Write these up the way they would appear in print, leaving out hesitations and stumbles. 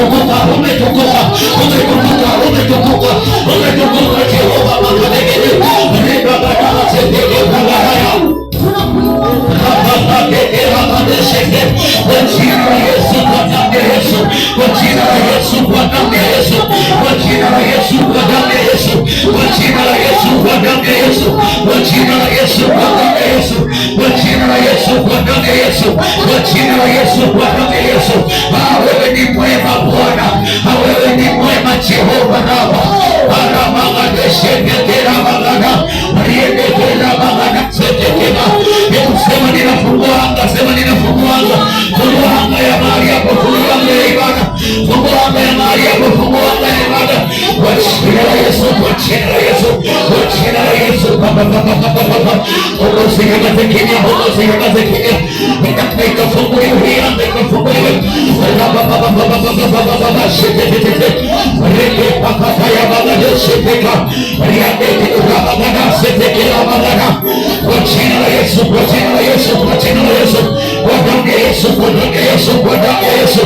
umetukuka, umetukuka, umetukuka, umetukuka, umetukuka Jehova makanegele. Riba badala zendege balaya. Kwa jina la Yesu, kwa damu ya Yesu, kwa jina la Yesu, kwa damu ya Yesu, kwa jina la Yesu, kwa damu ya Yesu, kwa jina la Yesu, kwa damu ya Yesu, kwa jina la Yesu, kwa damu ya Yesu, kwa jina la Yesu, kwa damu ya Yesu, kwa jina la Yesu, kwa damu ya Yesu. Wewe ni mwema Bwana, wewe ni mwema Jehova Rafa. Arabagadeshekera bagada, riedekera bagada setekema. Sema ninafungua anga, sema ninafungua anga. Fungua anga ya mahali hapo, fungua anga ya ibada. Fungua anga ya mahali hapo, fungua anga ya ibada. Kwa jina la Yesu, kwa jina la Yesu, kwa jina la Yesu. Usinyamaze kimya, usinyamaze kimya. Ikafunguliwe hii anga, ikafunguliwe. Reke pakata ya bagada seteka. Riadeke bagada setekera bagada. Kwa jina la Yesu, kwa jina la Yesu, kwa jina la Yesu, kwa damu ya Yesu, kwa damu ya Yesu, kwa damu ya Yesu.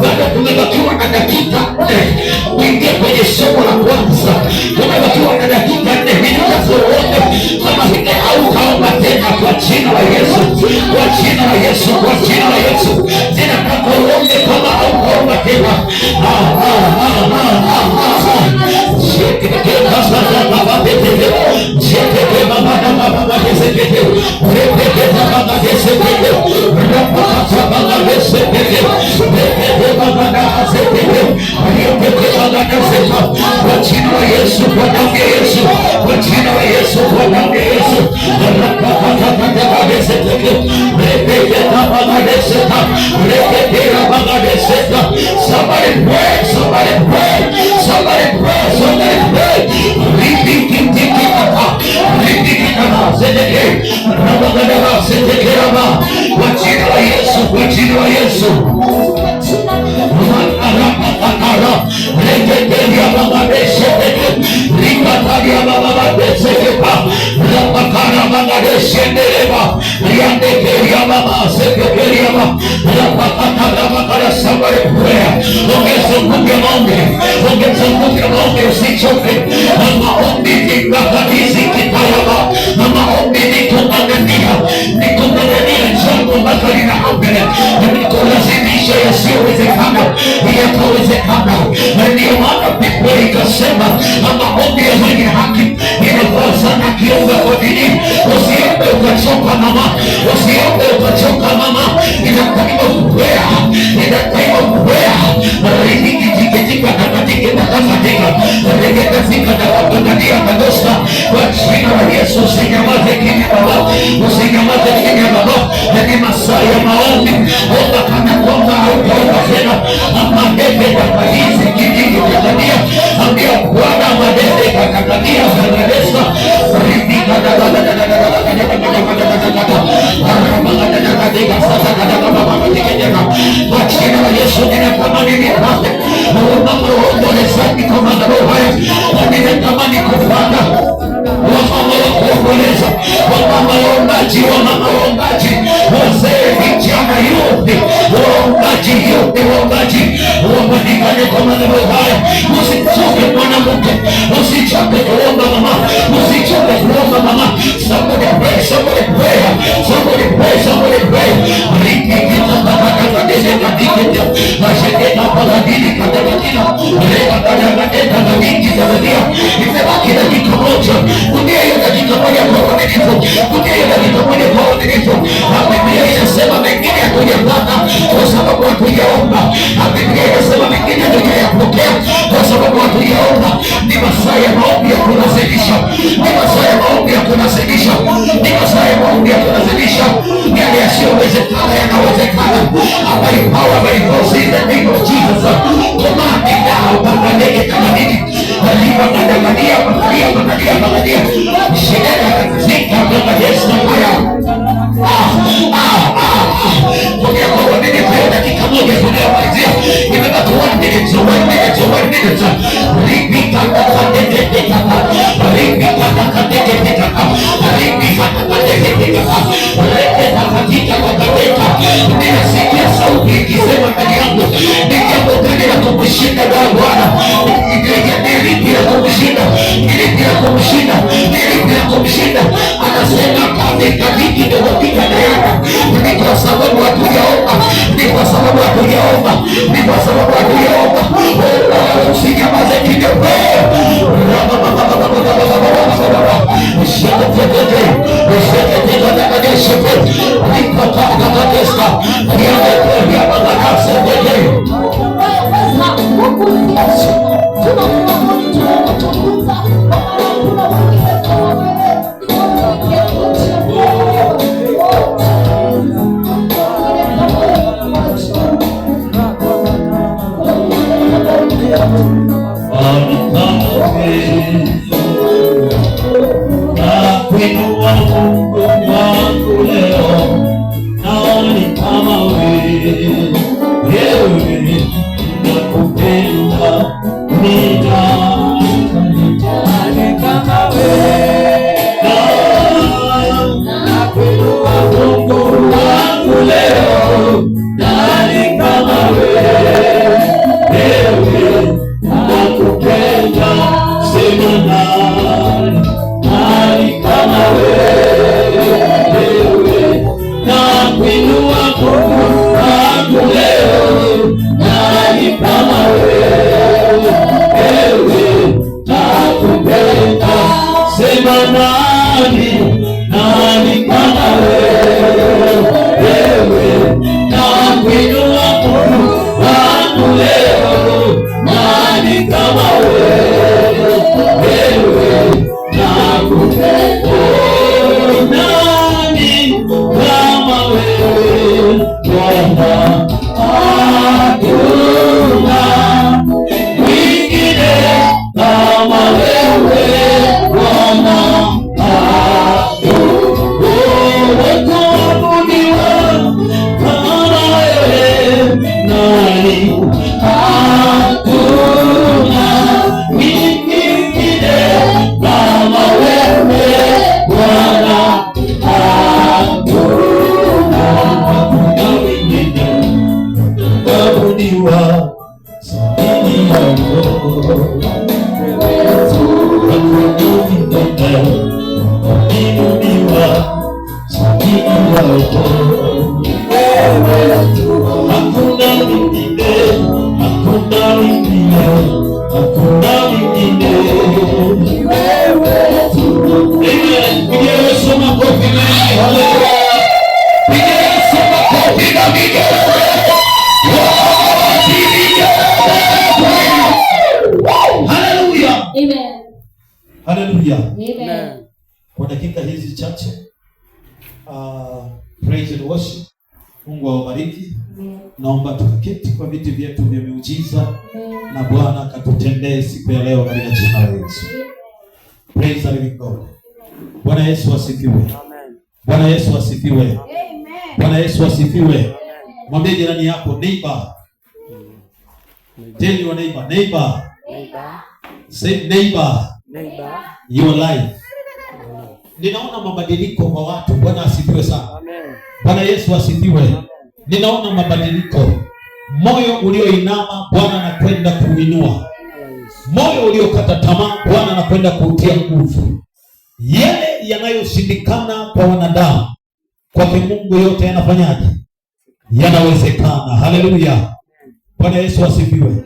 Bado tumebakiwa na dakika 4 kuingia kwenye somo la kwanza. Tumebakiwa na dakika 4 ninazoona kama vile hautaomba tena kwa jina la Yesu, kwa jina la Yesu, kwa jina la Yesu. Tena kakuombe kama hautaomba tena. Kwa jina la Yesu, kwa damu ya Yesu, kwa jina la Yesu, kwa damu ya Yesu. Somebody pray, somebody pray, somebody pray, somebody pray. Kwa jina la Yesu, kwa jina la Yesu. Somebody pray. Ongeza ngombe usichoke. Maombi ni kakadizi kitayama. Maombi ni kumangania. Ni kumangania jambo mpaka linaombele. Ni kulazimisha yasiyowezekana yakawezekana. Ndio maana Biblia ikasema maombi ya mwenye haki inafaa sana akiomba kwa bidii. Usiombe ukachoka mama, usiombe ukachoka mama. Inatakiwa kukwea, inatakiwa kukwea. Rikitika takatika takatika reketafika takapanadia kadosa. Kwa jina la Yesu usinyamaze kimya baba, usinyamaze kimya baba. Ni masaa ya maombi. Omba kana kwamba hautaomba tena. Madebe takalizi kidini takadia. Ambia Bwana madebe takakadia kanadesa. Rikika kwa jina la Yesu ninatamani nipate uombolezaji kwa madhabahu haya. Ninatamani kupata wamama wa kuomboleza, wamama waombaji, wamama waombaji, wazee, vijana, yote waombaji, yote waombaji wapatikane kwa madhabahu haya. Usichoke mwanamke, usichoke kuomba mama, usichoke kuomba mama. Somebody pray, somebody pray, somebody pray, somebody pray. Rikikita katakatadeze katikita masheketa paladini katakatila reka katakateta na mingi zanadia. Imebaki dakika moja. Kutia hiyo dakika moja kwa uaminifu, kutia hiyo dakika moja kwa uaminifu. Biblia inasema mengine hatujapata kwa sababu hatujaomba. Biblia inasema mengine hatujayapokea kwa sababu hatujaomba. Ni masaa ya maombi ya kunazidisha, ni masaa ya maombi ya kunazidisha, ni masaa ya maombi ya kunazidisha. Yale yasiyowezekana yanawezekana. Habari power, habari force in the name of Jesus. Command it now. Bangaleke tamadini aliba kadamadia bakalia bakalia bakalia shida zika baba Yesu haya. Kwa kwa nini kwa dakika moja tunayomalizia imebaki 1 minute, 1 minute, 1 minute. Ripika kaka Ninasikia sauti ikisema ndani yangu, ni jambo gani la kumshinda Bwana? Nilipi la kumshinda? Nilipi la kumshinda? Nilipi la kumshinda? Anasema katika viki ndogo vika neema. Ni kwa sababu hatujaomba, ni kwa sababu hatujaomba, ni kwa sababu hatujaomba. Usinyamaze kidogo. Amen. Kwa dakika hizi chache praise and worship. Mungu awabariki. Naomba tukaketi kwa viti vyetu vya miujiza na Bwana akatutendee siku ya leo katika jina la Yesu. Praise the living God. Bwana Yesu asifiwe. Amen. Bwana Yesu asifiwe. Amen. Bwana Yesu asifiwe. Mwambie jirani yako neighbor. Tell your neighbor, neighbor. Neighbor. Say neighbor. Neighbor. Your life. Ninaona mabadiliko kwa watu. Bwana asifiwe sana. Amen. Bwana Yesu asifiwe. Amen. Ninaona mabadiliko. Moyo ulioinama Bwana anakwenda kuinua. Moyo uliokata tamaa Bwana anakwenda kuutia nguvu. Yale yanayoshindikana kwa wanadamu, kwake Mungu yote yanafanyaje? Yanawezekana. Haleluya. Bwana Yesu asifiwe.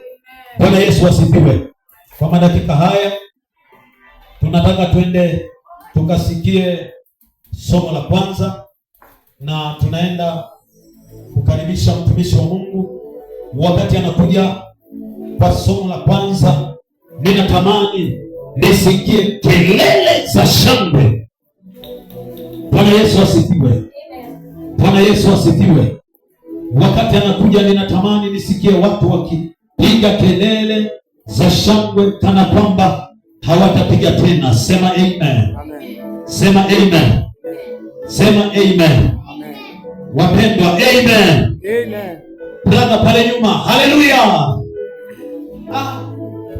Bwana Yesu asifiwe. Kwa madakika haya tunataka twende tukasikie somo la kwanza, na tunaenda kukaribisha mtumishi wa Mungu. Wakati anakuja kwa somo la kwanza, ninatamani nisikie kelele za shangwe. Bwana Yesu asifiwe. Bwana Yesu asifiwe. Wakati anakuja, ninatamani nisikie watu wakipiga kelele za shangwe kana kwamba hawatapiga tena. Sema amen. Sema amen. Sema amen. Wapendwa, amen. Amen. Brother pale nyuma, haleluya.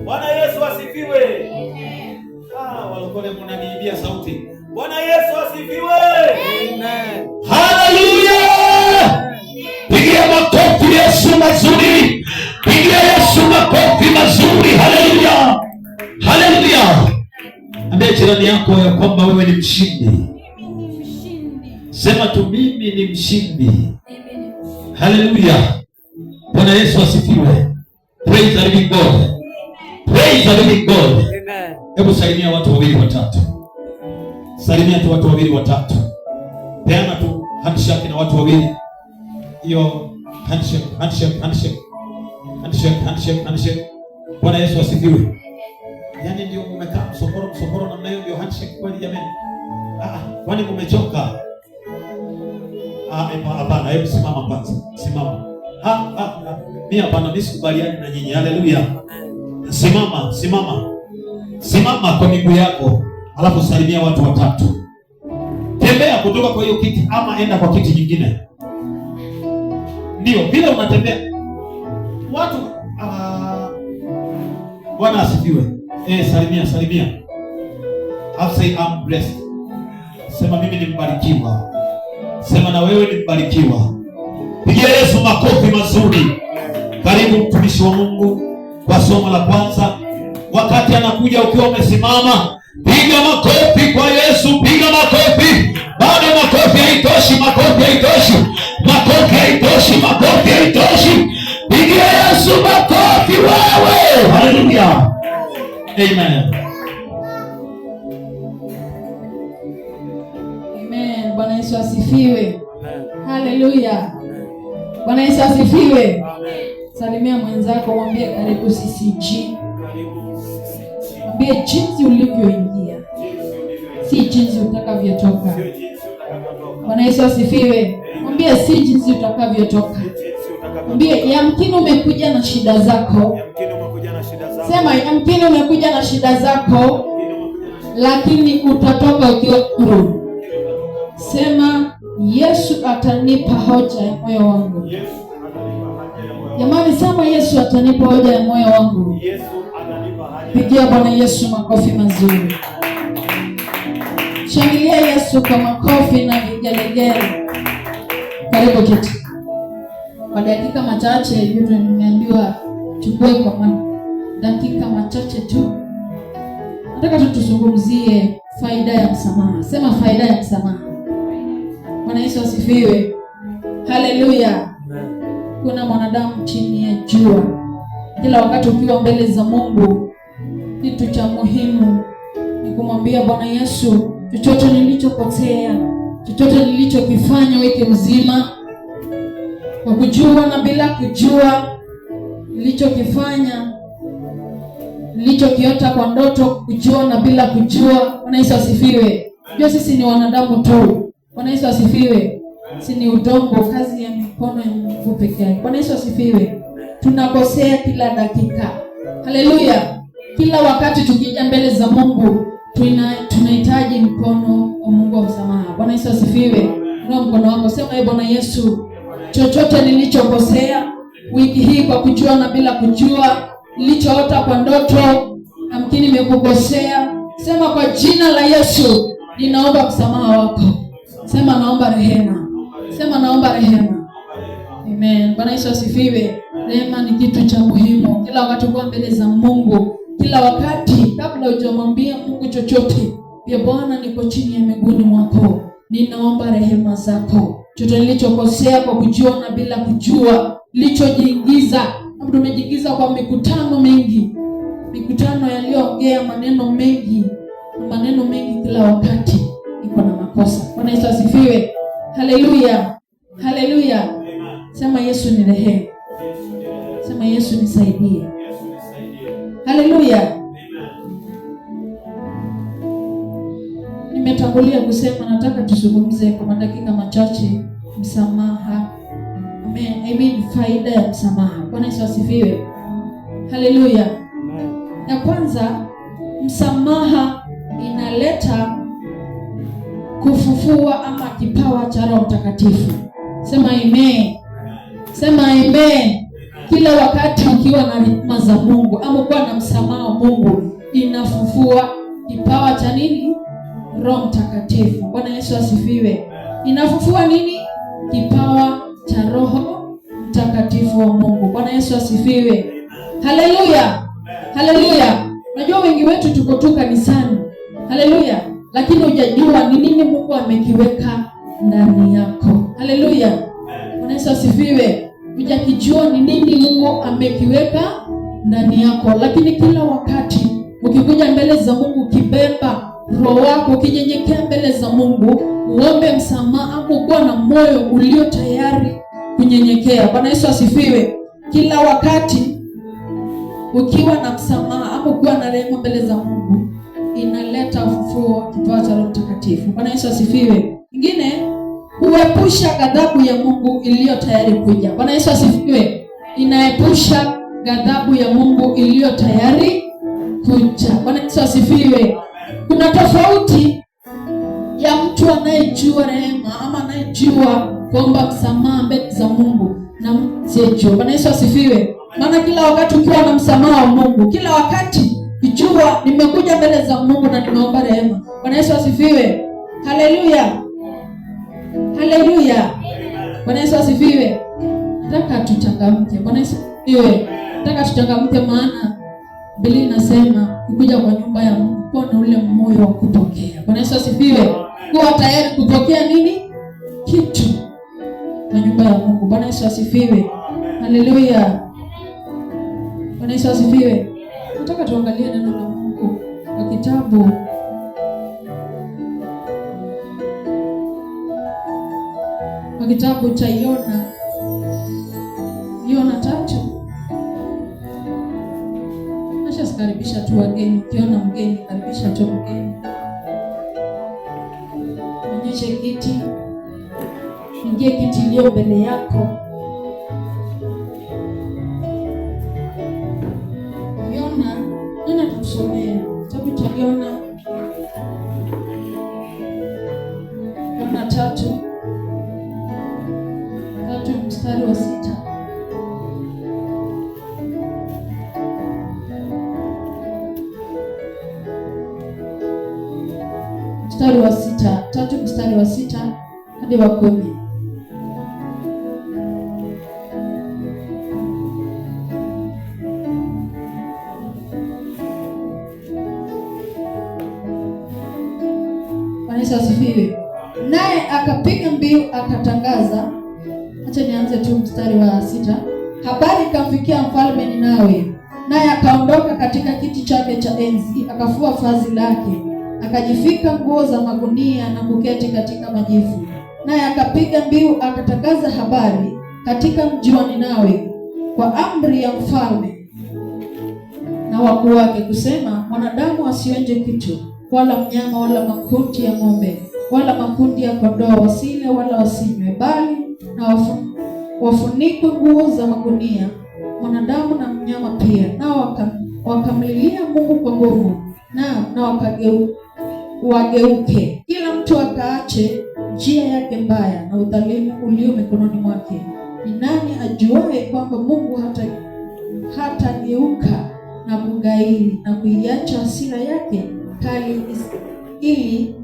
Bwana Yesu asifiwe. Walokole mnaniibia sauti. Bwana Yesu asifiwe. Yesu mazuri. Pigia Yesu makofi mazuri. Haleluya. Haleluya. Ambia jirani yako ya kwamba wewe ni mshindi. Sema tu mimi ni mshindi. Haleluya. Bwana Yesu asifiwe. Praise the living God. Praise the living God. Amen. Hebu salimia watu wawili watatu. Salimia tu watu wawili watatu. Peana tu handshake na watu wawili. Hiyo handshake. Bwana Yesu asifiwe. Yaani ndio umekaa msokoro namna hiyo, ndio handshake kweli jamani? Kwani umechoka? Hapana, hebu simama kwanza. Simama. Mimi hapana, mimi sikubaliani na nyinyi. Haleluya. Simama kwa miguu yako, alafu salimia watu watatu. Tembea kutoka kwa hiyo kiti ama enda kwa kiti nyingine. Ndio, bila unatembea. Watu Bwana asifiwe. Salimia. I'll say I'm blessed. Sema mimi ni mbarikiwa. Sema na wewe ni mbarikiwa. Pigia Yesu makofi mazuri. Karibu mtumishi wa Mungu kwa somo la kwanza. Wakati anakuja ukiwa umesimama, piga makofi kwa Yesu, piga makofi. Bado makofi haitoshi. Pigia Yesu makofi wewe. Haleluya. Amen. Amen. Bwana Yesu asifiwe. Haleluya. Bwana Yesu asifiwe. Salimia mwenzako, mwambie karibu CCG. Mwambie jinsi ulivyoingia, si jinsi utakavyotoka. Bwana Yesu asifiwe. Mwambie si jinsi utakavyotoka. Mwambie yamkini umekuja na shida zako. Sema yamkini umekuja na shida zako, lakini utatoka ukiwa huru. Sema Yesu atanipa hoja ya moyo wangu. Jamani, sema Yesu atanipa hoja ya moyo wangu. Pigia Bwana Yesu makofi mazuri. Shangilia Yesu kwa makofi na vigelegele. Karibu kiti. Kwa dakika machache yule nimeambiwa chukue kwa dakika machache tu. Nataka tu tuzungumzie faida ya msamaha. Sema faida ya msamaha. Bwana Yesu asifiwe. Haleluya. Kuna mwanadamu chini ya jua, kila wakati ukiwa mbele za Mungu, kitu cha muhimu ni kumwambia Bwana Yesu, chochote nilichokosea, chochote nilichokifanya wiki mzima, kwa kujua na bila kujua, nilichokifanya, nilichokiota kwa ndoto, kujua na bila kujua. Bwana Yesu asifiwe. Ndio sisi ni wanadamu tu. Bwana Yesu asifiwe. Si ni udongo, kazi ya mikono ya Mungu pekee yake. Bwana Yesu asifiwe. Tunakosea kila dakika. Haleluya. Kila wakati tukija mbele za Mungu, tunahitaji mkono wa Mungu wa msamaha. Bwana Yesu asifiwe. Ndio mkono wako. Sema Bwana Yesu, chochote nilichokosea wiki hii kwa kujua na bila kujua, nilichoota kwa ndoto, amkini nimekukosea. Sema kwa jina la Yesu, ninaomba msamaha wako. Sema naomba rehema. Sema naomba rehema. Amen. Bwana Yesu asifiwe. Rehema ni kitu cha muhimu. Kila wakati uko mbele za Mungu, kila wakati kabla hujamwambia Mungu chochote, pia Bwana niko chini ya miguuni mwako, ninaomba rehema zako. Chochote nilichokosea kwa kujua na bila kujua, nilichojiingiza, labda tumejiingiza kwa mikutano mingi, mikutano yaliyoongea maneno mengi kila wakati, iko na makosa. Bwana Yesu asifiwe. Haleluya. Haleluya. Sema Yesu ni rehema. Sema Yesu nisaidie. Haleluya. Nimetangulia kusema nataka tuzungumze kwa dakika machache msamaha. Amen. Faida ya msamaha. Bwana Yesu asifiwe. Haleluya. Ya kwanza, msamaha inaleta kufufua ama kipawa cha Roho Mtakatifu. Sema amen. Sema amen. Kila wakati ukiwa na rehema za Mungu ama ukiwa na msamaha wa Mungu, inafufua kipawa cha nini? Roho Mtakatifu. Bwana Yesu asifiwe. Inafufua nini? Kipawa cha Roho mtakatifu wa Mungu. Bwana Yesu asifiwe. Haleluya. Haleluya. Najua wengi wetu tuko tu kanisani. Haleluya. Lakini hujajua ni nini Mungu amekiweka ndani yako. Haleluya. Bwana Yesu asifiwe. Hujakijua ni nini Mungu amekiweka ndani yako. Lakini kila wakati ukikuja mbele za Mungu, ukibeba roho wako, ukinyenyekea mbele za Mungu, uombe msamaha, ama kuwa na moyo ulio tayari kunyenyekea. Bwana Yesu asifiwe. Kila wakati ukiwa na msamaha ama ukiwa na rehema mbele za Mungu, inaleta ufufuo wa kipawa cha Roho Mtakatifu. Bwana Yesu asifiwe. Ingine, huepusha ghadhabu ya Mungu iliyo tayari kuja. Bwana Yesu asifiwe. Inaepusha ghadhabu ya Mungu iliyo tayari kuja. Bwana Yesu asifiwe. Kuna tofauti ya mtu anayejua rehema ama anayejua kuomba msamaha mbele za Mungu na msiyejua. Bwana Yesu asifiwe. Maana kila wakati ukiwa na msamaha wa Mungu, kila wakati kijua nimekuja mbele za Mungu na nimeomba rehema. Bwana Yesu asifiwe. Haleluya. Haleluya. Bwana Yesu asifiwe. Nataka tuchangamke. Bwana Yesu asifiwe. Nataka tuchangamke, maana Biblia inasema kuja kwa nyumba ya Mungu kuwa na ule moyo wa kupokea. Bwana Yesu asifiwe. Kuwa tayari kupokea nini? Kitu kwa nyumba ya Mungu. Bwana Yesu asifiwe. Haleluya. Bwana Yesu asifiwe. Nataka tuangalie neno la Mungu kwa kitabu cha Yona 3. Karibisha tu wageni. Ukiona mgeni, karibisha tu mgeni. Onyeshe kiti. Ingie kiti iliyo mbele yako. Yona, nenda tusomee kitabu cha Yona 3 mstari wa 6. Mstari wa 6, 3 mstari wa 6 hadi wa 10. Bwana Yesu asifiwe. Naye akapiga mbiu akatangaza. Acha nianze tu mstari wa 6. Habari ikamfikia mfalme Ninawi, naye akaondoka katika kiti chake cha enzi, akafua vazi lake, akajifika nguo za magunia na kuketi katika majivu. Naye akapiga mbiu akatangaza habari katika mji wa Ninawi kwa amri ya mfalme na wakuu wake, kusema, mwanadamu asionje kitu, wala mnyama, wala makundi ya ng'ombe, wala makundi ya kondoo, wasile wala wasinywe, bali na wafunikwe nguo za magunia, mwanadamu na mnyama pia. Nao wakamlilia Mungu kwa nguvu, na wageuke, kila mtu akaache njia yake mbaya na udhalimu ulio mikononi mwake. Ni nani ajuaye kwamba Mungu hatageuka na kugairi na kuiacha hasira yake kali, ili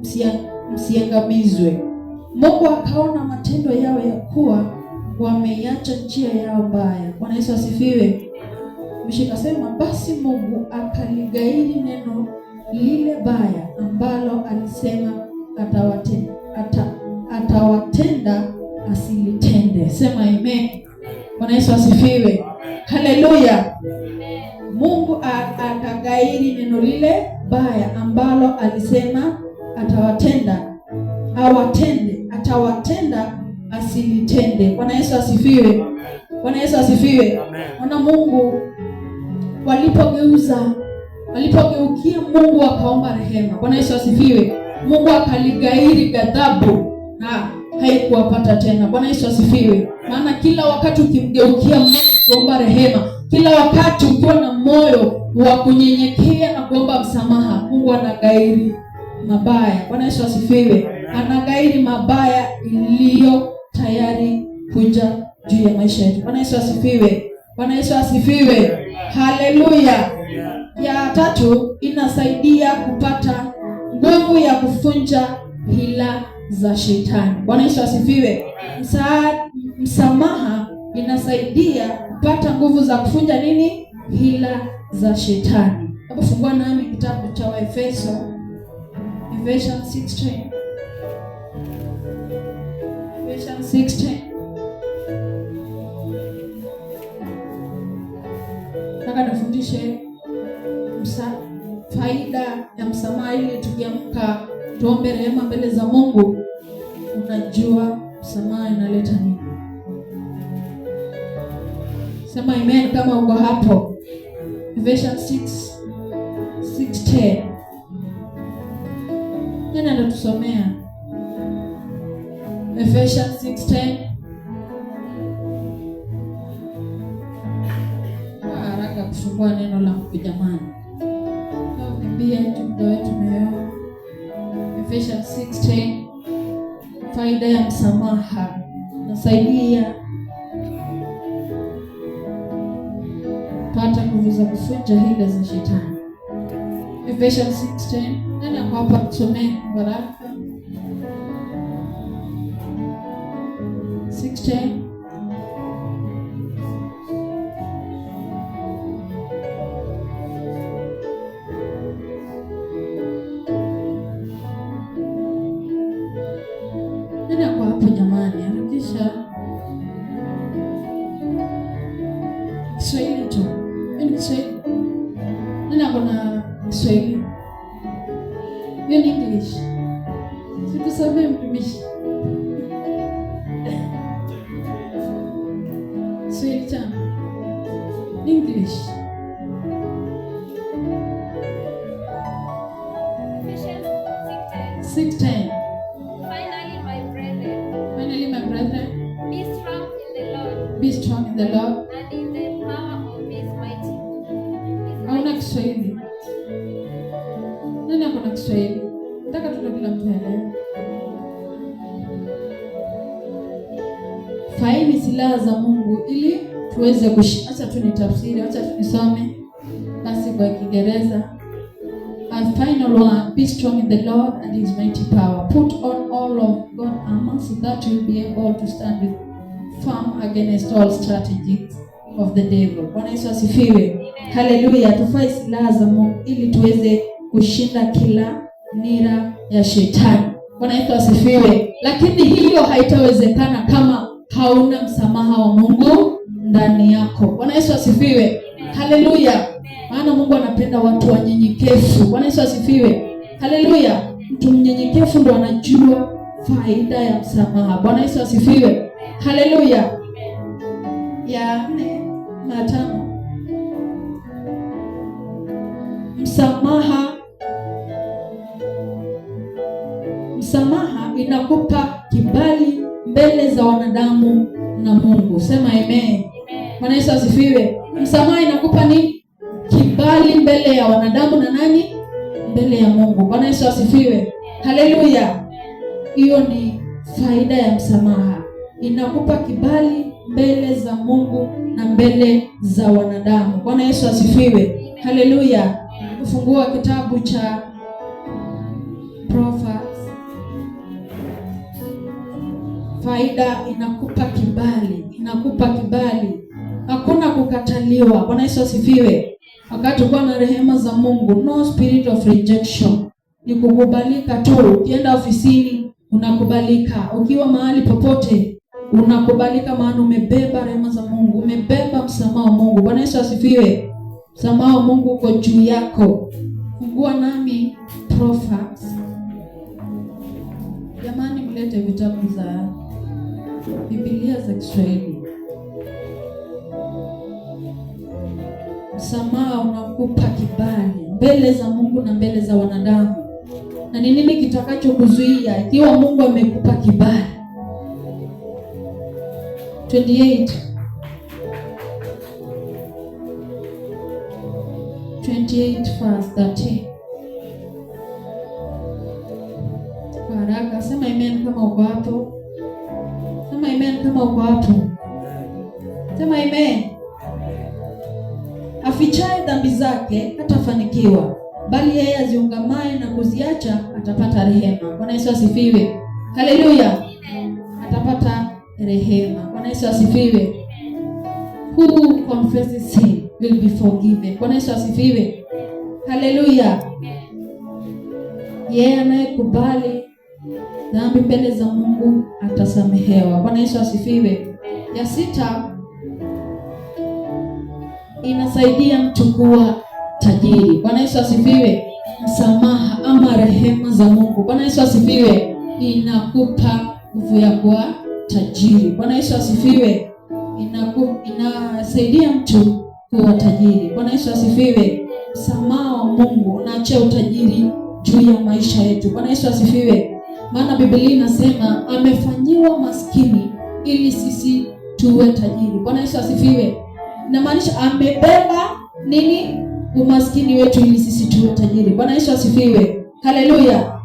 msiangamizwe? Mungu akaona matendo yao ya kuwa wameiacha njia yao mbaya. Bwana Yesu asifiwe. Mshikasema, basi Mungu akaligairi neno lile baya ambalo alisema atawatenda asilitende. Sema amen. Bwana Yesu asifiwe. Haleluya. Mungu akagairi neno lile baya ambalo alisema atawatenda asilitende. Bwana Yesu asifiwe. Bwana Yesu asifiwe. Wana Mungu walipogeukia Mungu akaomba rehema. Bwana Yesu asifiwe. Mungu akaligairi ghadhabu na haikuwapata tena. Bwana Yesu asifiwe. Maana kila wakati ukimgeukia Mungu kuomba rehema, kila wakati ukiwa na moyo wa kunyenyekea na kuomba msamaha, Mungu anagairi mabaya. Bwana Yesu asifiwe. Anagairi mabaya iliyo tayari kuja juu ya maisha yetu. Bwana Yesu asifiwe. Bwana Yesu asifiwe. Haleluya. Ya 3, inasaidia kupata nguvu ya kufunja hila za shetani. Bwana Yesu asifiwe. Msamaha inasaidia kupata nguvu za kufunja nini? Hila za shetani. Hapo fungua nami kitabu cha Waefeso, Ephesians 6:10. Ephesians 6:10. Nataka nifundishe faida ya msamaha, ili tukiamka tuombe rehema mbele za Mungu. Unajua msamaha inaleta nini? Sema amen kama uko hapo. Ephesians 6:10. Nani anatusomea? Ephesians 6:10. Haraka kufungua neno la Mungu jamani. Kimbia muda wetu leo. Ephesians 6:10. Faida ya msamaha nasaidia pata nguvu za kufunja hila za shetani. Ephesians 6:10. Nani ako hapa kusomea baraka? 6:10. Nani ako hapo jamani? Harakisha. Kiswahili tu. Kiswahili. Nani ako na Kiswahili? Hiyo ni English. Sikusomea mtumishi. Kiswahili changu. English. Ephesians 6:10. 6:10. Finally, my brethren, be strong in the Lord, Be strong in the Lord. and in the power of His mighty. Hauna Kiswahili? Nani ako na Kiswahili? Nataka tuto kila mtu aelewe. Faini silaha za Mungu ili tuweze kushinda. Acha tu nitafsiri, acha tu nisome basi kwa Kiingereza. A final one, be strong in the Lord and His mighty power. Put on all of God's armor so that you'll be able to stand firm against all strategies of the devil. Bwana Yesu asifiwe. Haleluya. Tufae silaha za Mungu ili tuweze kushinda kila nira ya shetani. Bwana Yesu asifiwe. Lakini hiyo haitawezekana kama hauna msamaha wa Mungu ndani yako. Bwana Yesu asifiwe. Haleluya. Maana Mungu anapenda watu wanyenyekevu. Bwana Yesu asifiwe. Haleluya. Mtu mnyenyekevu ndo anajua faida ya msamaha. Bwana Yesu asifiwe. Haleluya. Ya 4 na 5. Msamaha inakupa kibali mbele za wanadamu na Mungu. Sema amen. Bwana Yesu asifiwe. Msamaha inakupa nini? Kibali mbele ya wanadamu na nani? Mbele ya Mungu. Bwana Yesu asifiwe. Haleluya. Hiyo ni faida ya msamaha. Inakupa kibali mbele za Mungu na mbele za wanadamu. Bwana Yesu asifiwe. Haleluya. Kufungua kitabu cha Proverbs. Faida inakupa kibali, inakupa kibali. Hakuna kukataliwa. Bwana Yesu asifiwe. Wakati uko na rehema za Mungu, no spirit of rejection. Ni kukubalika tu. Ukienda ofisini unakubalika. Ukiwa mahali popote unakubalika, maana umebeba rehema za Mungu, umebeba msamaha wa Mungu. Bwana Yesu asifiwe. Msamaha wa Mungu uko juu yako. Fungua nami Proverbs. Jamani, mlete vitabu za Biblia za Kiswahili. Msamaha unakupa kibali mbele za Mungu na mbele za wanadamu. Na ni nini kitakachokuzuia ikiwa Mungu amekupa kibali? 28 verse 13. Kwa haraka sema amen kama uko hapo. Sema amen kama uko hapo. Sema amen. Afichaye dhambi zake hatafanikiwa, bali yeye aziungamaye na kuziacha atapata rehema. Bwana Yesu asifiwe. Haleluya. Atapata rehema. Bwana Yesu asifiwe. who confesses sin will be forgiven. Bwana Yesu asifiwe. Haleluya. Yeye anayekubali dhambi mbele za Mungu atasamehewa. Bwana Yesu asifiwe. Ya 6, inasaidia mtu kuwa tajiri. Bwana Yesu asifiwe. Msamaha ama rehema za Mungu. Bwana Yesu asifiwe. Inakupa nguvu ya kuwa tajiri. Bwana Yesu asifiwe. Inasaidia mtu kuwa tajiri. Bwana Yesu asifiwe. Msamaha wa Mungu unaachia utajiri juu ya maisha yetu. Bwana Yesu asifiwe. Maana Biblia inasema amefanyiwa maskini ili sisi tuwe tajiri. Bwana Yesu asifiwe. Inamaanisha amebeba nini? Umaskini wetu ili sisi tuwe tajiri. Bwana Yesu asifiwe. Haleluya.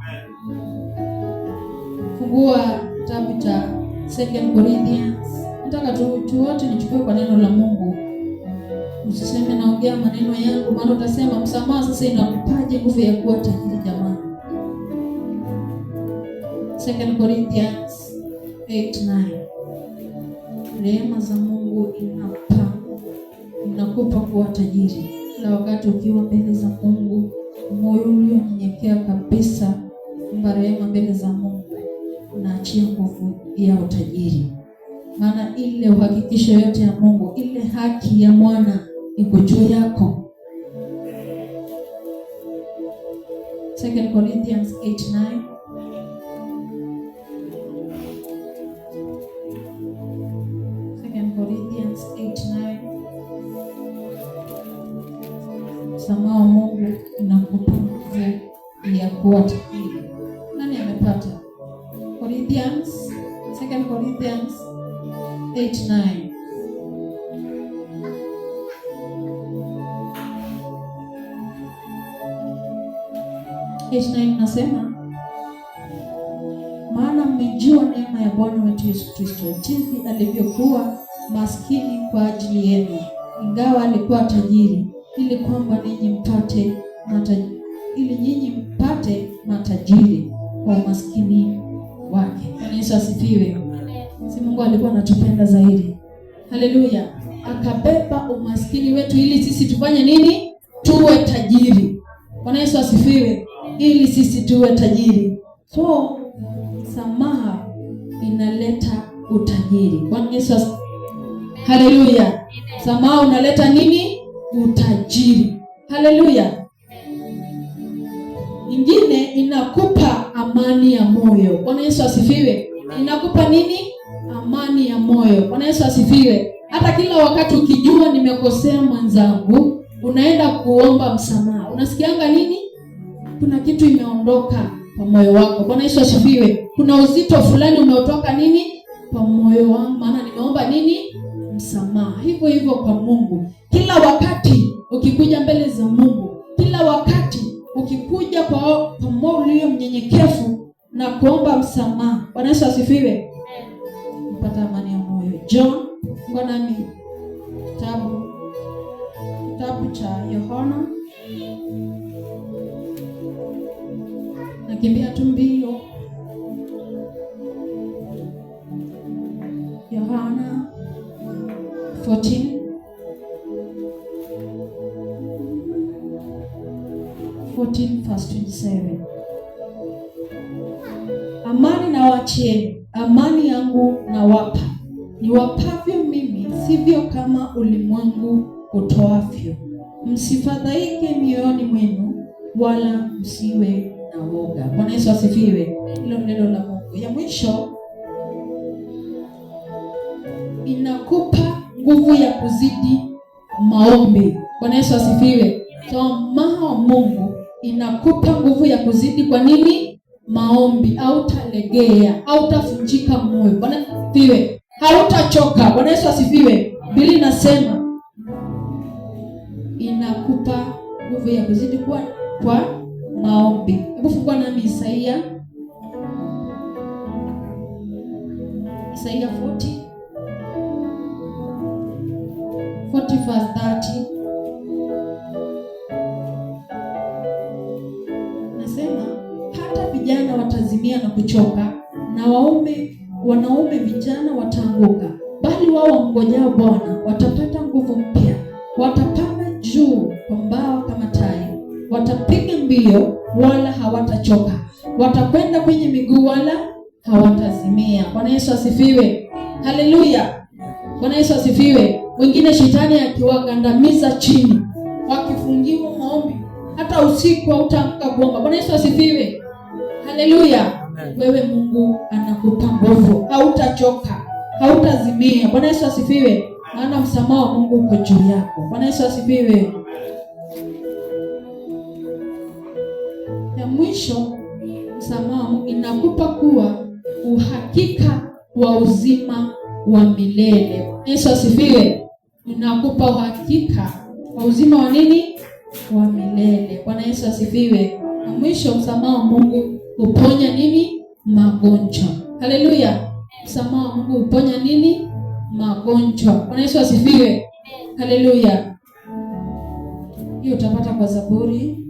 Fungua kitabu cha 2 Corinthians. Nataka tu wote nichukue kwa neno la Mungu. Usiseme naongea maneno yangu, maana utasema msamaha sasa inakupaje nguvu ya kuwa tajiri jamani. 2 Corinthians 8:9. Rehema za Mungu inakupa kuwa tajiri. Kila wakati ukiwa mbele za Mungu, moyo ulionyenyekea kabisa, omba rehema mbele za Mungu, unaachia nguvu ya utajiri. Maana ile uhakikisho yote ya Mungu, ile haki ya mwana iko juu yako. 2 Corinthians 8:9. Corinthians 8:9. Msamaha wa Mungu inakupa nguvu ya kuwa tajiri. Nani amepata? 2 Corinthians 8:9. Nasema, maana mmejua neema ya Bwana wetu Yesu Kristo, jinsi alivyokuwa maskini kwa ajili yenu, ingawa alikuwa tajiri, ili kwamba nyinyi mpate matajiri kwa umaskini wake. Bwana Yesu asifiwe. Si Mungu alikuwa anatupenda zaidi. Haleluya. Akabeba umaskini wetu ili sisi tufanye nini? Tuwe tajiri. Bwana Yesu asifiwe. Ili sisi tuwe tajiri. So samaha inaleta utajiri. Bwana Yesu asifiwe. Haleluya. Samaha unaleta nini? Utajiri. Haleluya. Ingine inakupa amani ya moyo. Bwana Yesu asifiwe. Inakupa nini? Amani ya moyo. Bwana Yesu asifiwe. Hata kila wakati ukijua nimekosea mwenzangu, unaenda kuomba msamaha, unasikianga nini? Kuna kitu imeondoka kwa moyo wako. Bwana Yesu asifiwe. Kuna uzito fulani umeotoka nini? Kwa moyo wangu, maana nimeomba nini? Msamaha. Hivyo hivyo kwa Mungu. Kila wakati ukikuja mbele za Mungu, kila wakati ukikuja kwa moyo ulio mnyenyekevu na kuomba msamaha, Bwana Yesu asifiwe, upata amani ya moyo. John, nami kitabu cha Yohana, nakimbia tu mbio. Yohana 14:27. Amani nawaacheni, amani yangu nawapa, niwapavyo mimi, sivyo kama ulimwengu utoavyo. Msifadhaike mioyoni mwenu, wala msiwe na woga. Bwana Yesu asifiwe. Hilo neno la Mungu. Ya mwisho, inakupa nguvu ya kuzidi maombi. Bwana Yesu asifiwe. Samaha wa Mungu inakupa nguvu ya kuzidi kwa nini? Maombi. Hautalegea, hautavunjika moyo. Bwana asifiwe. Hautachoka. Bwana Yesu asifiwe. Biblia inasema inakupa nguvu ya kuzidi kwa maombi. Hebu fungua nami Isaia 40:30. Nasema hata vijana watazimia na kuchoka, na wanaume vijana wataanguka, bali wao wamngojao Bwana watapata nguvu mpya. Watapanda juu kwa mbawa kama tai, watapiga mbio wala hawatachoka, watakwenda kwenye miguu wala hawatazimia. Bwana Yesu asifiwe. Haleluya. Bwana Yesu asifiwe. Wengine shetani akiwagandamiza chini, wakifungiwa maombi, hata usiku hautaamka kuomba. Bwana Yesu asifiwe. Haleluya. Wewe Mungu anakupa nguvu, hautachoka, hautazimia. Bwana Yesu asifiwe. Maana msamaha wa Mungu uko juu yako. Bwana Yesu asifiwe. Ya mwisho, msamaha wa Mungu inakupa kuwa uhakika wa uzima wa milele. Bwana Yesu asifiwe. Inakupa uhakika wa uzima wa nini? Wa milele. Bwana Yesu asifiwe. Na mwisho, msamaha wa Mungu uponya nini? Magonjwa. Haleluya. Msamaha wa Mungu uponya nini? Magonjwa. Bwana Yesu asifiwe. Haleluya. Hiyo utapata kwa Zaburi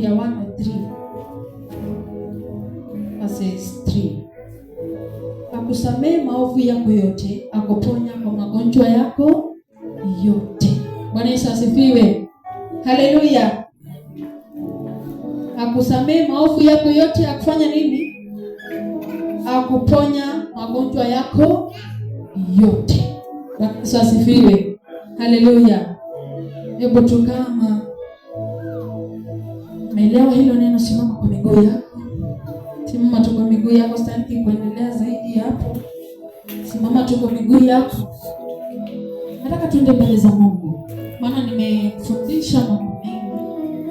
ya 103 verses 3. Akusamehe maovu yako yote, akuponya kwa magonjwa yako yote. Bwana Yesu asifiwe. Haleluya. Akusamehe maovu yako yote, akufanya nini? Akuponya magonjwa yako yote. Bwana Yesu asifiwe. Haleluya. Hebu tukama umeelewa hilo neno, simama kwa miguu yako. Simama tu kwa miguu yako, sitaki kuendelea zaidi hapo. Simama tu kwa miguu yako. Nataka tuende mbele za Mungu, maana nimefundisha mambo mengi.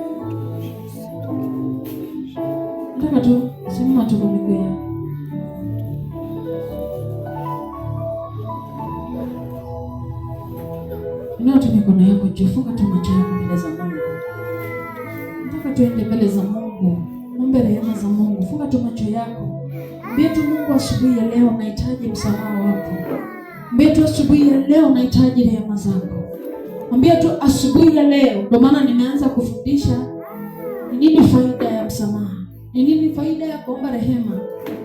Nataka tu simama tu kwa miguu yako. Inua tu mikono yako juu, funga tu macho yako mbele za Mungu. Nataka tuende mbele za Mungu, ombe rehema za Mungu. Funga tu macho yako. Mwambie tu Mungu, asubuhi ya leo nahitaji msamaha wako. Mwambie tu asubuhi ya leo nahitaji rehema zako. Mwambie tu asubuhi ya leo, ndio maana nimeanza kufundisha ni nini faida ya msamaha. Ni nini faida ya kuomba rehema?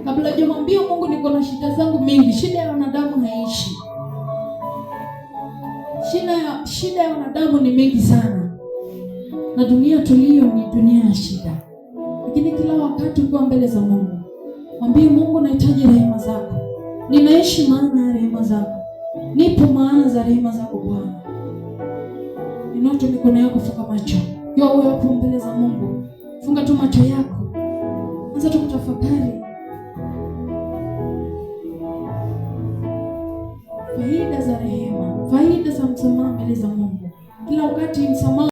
Kabla hujamwambia Mungu niko na shida zangu mingi, shida ya wanadamu haishi. Shida ya wanadamu ni mengi sana. Na dunia tulio ni dunia ya shida. Lakini kila wakati ukiwa mbele za Mungu, mwambie Mungu, nahitaji rehema zako. Ninaishi maana ya rehema zako. Nipo maana za rehema zako Bwana. Inua tu mikono yako, funga macho. Wewe hapo mbele za Mungu, funga tu macho yako. Anza tu kutafakari faida za rehema, faida za msamaha mbele za Mungu. Kila wakati msamaha